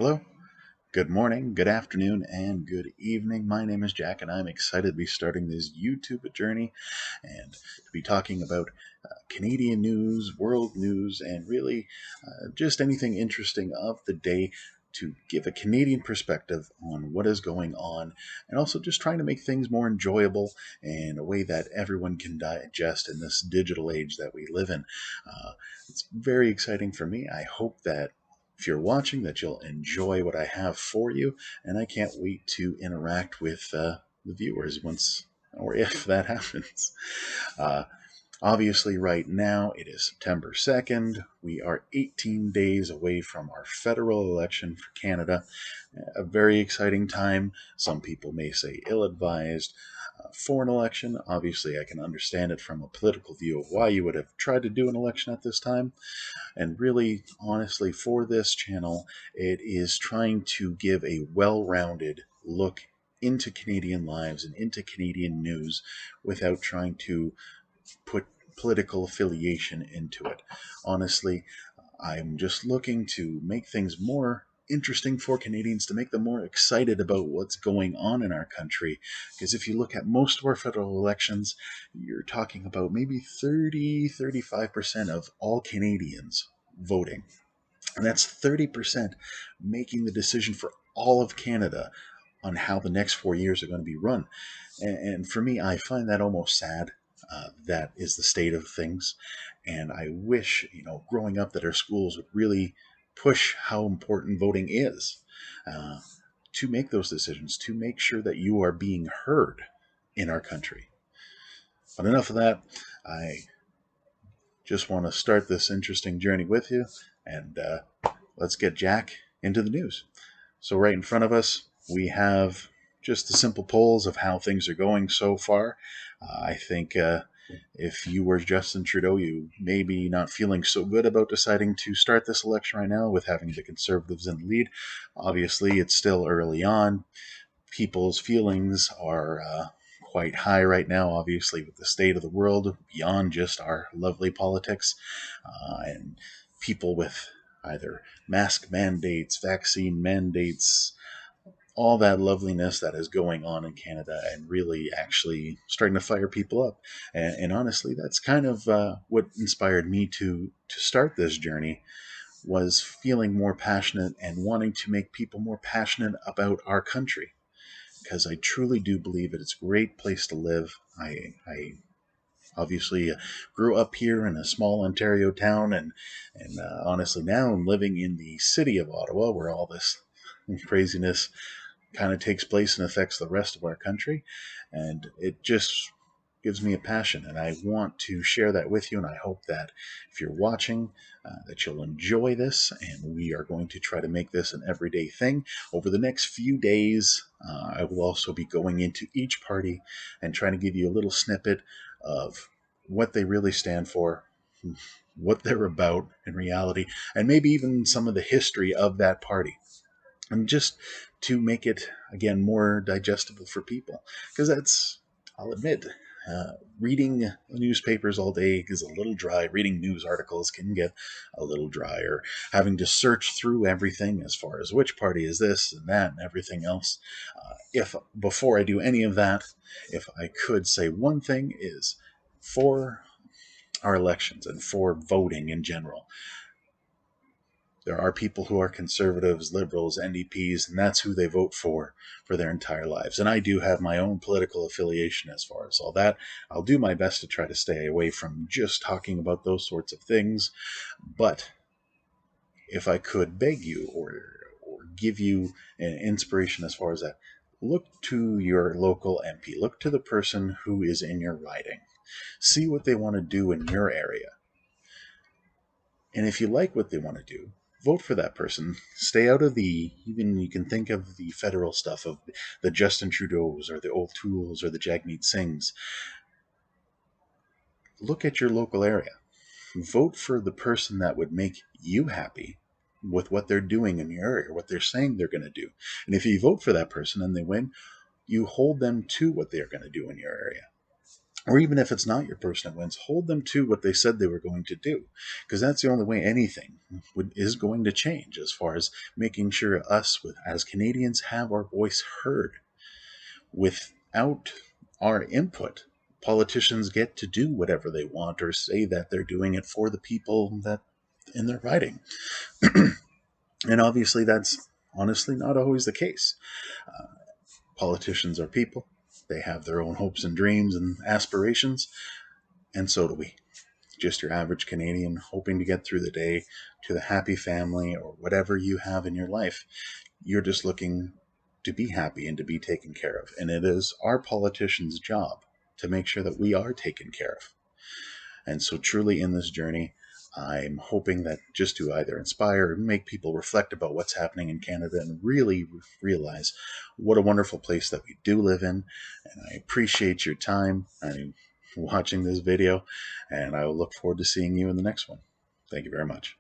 Hello, good morning, good afternoon, and good evening. My name is Jack, and I'm excited to be starting this YouTube journey and to be talking about Canadian news, world news, and really just anything interesting of the day to give a Canadian perspective on what is going on, and also just trying to make things more enjoyable in a way that everyone can digest in this digital age that we live in. It's very exciting for me. I hope that if you're watching, that you'll enjoy what I have for you, and I can't wait to interact with the viewers once or if that happens. Uh, Obviously, right now it is September 2nd. We are 18 days away from our federal election for Canada. A very exciting time. Some people may say ill advised for an election. Obviously, I can understand it from a political view of why you would have tried to do an election at this time. And really, honestly, for this channel, it is trying to give a well rounded look into Canadian lives and into Canadian news without trying to put political affiliation into it. Honestly, I'm just looking to make things more interesting for Canadians, to make them more excited about what's going on in our country. Because if you look at most of our federal elections, you're talking about maybe 35% of all Canadians voting. And that's 30% making the decision for all of Canada on how the next 4 years are going to be run. And for me, I find that almost sad. That is the state of things. And I wish, growing up, that our schools would really push how important voting is uh, to make those decisions, to make sure that you are being heard in our country. But enough of that. I just want to start this interesting journey with you, and let's get Jack into the news. So, right in front of us, we have just the simple polls of how things are going so far. I think if you were Justin Trudeau, you may be not feeling so good about deciding to start this election right now with having the Conservatives in the lead. Obviously, it's still early on. People's feelings are quite high right now, obviously, with the state of the world beyond just our lovely politics. And people with either mask mandates, vaccine mandates, all that loveliness that is going on in Canada, and really actually starting to fire people up. And honestly, that's kind of what inspired me to start this journey, was feeling more passionate and wanting to make people more passionate about our country, because I truly do believe that it's a great place to live. I obviously grew up here in a small Ontario town, and honestly now I'm living in the city of Ottawa, where all this craziness kind of takes place and affects the rest of our country. And it just gives me a passion, and I want to share that with you. And I hope that if you're watching, that you'll enjoy this. And we are going to try to make this an everyday thing. Over the next few days, I will also be going into each party and trying to give you a little snippet of what they really stand for, what they're about in reality, and maybe even some of the history of that party, and just to make it again more digestible for people. Because I'll admit, reading newspapers all day is a little dry. Reading news articles can get a little dry, or having to search through everything as far as which party is this and that and everything else. If before I do any of that, if I could say one thing, is for our elections and for voting in general, there are people who are conservatives, liberals, NDPs, and that's who they vote for their entire lives. And I do have my own political affiliation as far as all that. I'll do my best to try to stay away from just talking about those sorts of things. But if I could beg you, or give you an inspiration as far as that, look to your local MP. Look to the person who is in your riding. See what they want to do in your area. And if you like what they want to do, vote for that person. Stay out of even you can think of the federal stuff of the Justin Trudeaus or the O'Tooles or the Jagmeet Singhs. Look at your local area. Vote for the person that would make you happy with what they're doing in your area, what they're saying they're going to do. And if you vote for that person and they win, you hold them to what they're going to do in your area. or even if it's not your person that wins, hold them to what they said they were going to do, because that's the only way anything is going to change, as far as making sure us, as Canadians, have our voice heard. Without our input, politicians get to do whatever they want, or say that they're doing it for the people that in their riding. And obviously, that's honestly not always the case. Politicians are people. They have their own hopes and dreams and aspirations, and so do we. Just your average Canadian hoping to get through the day, to the happy family, or whatever you have in your life. You're just looking to be happy and to be taken care of. And it is our politicians' job to make sure that we are taken care of. And so, truly, in this journey, I'm hoping that just to either inspire or make people reflect about what's happening in Canada and really realize what a wonderful place that we do live in. And I appreciate your time watching this video, and I will look forward to seeing you in the next one. Thank you very much.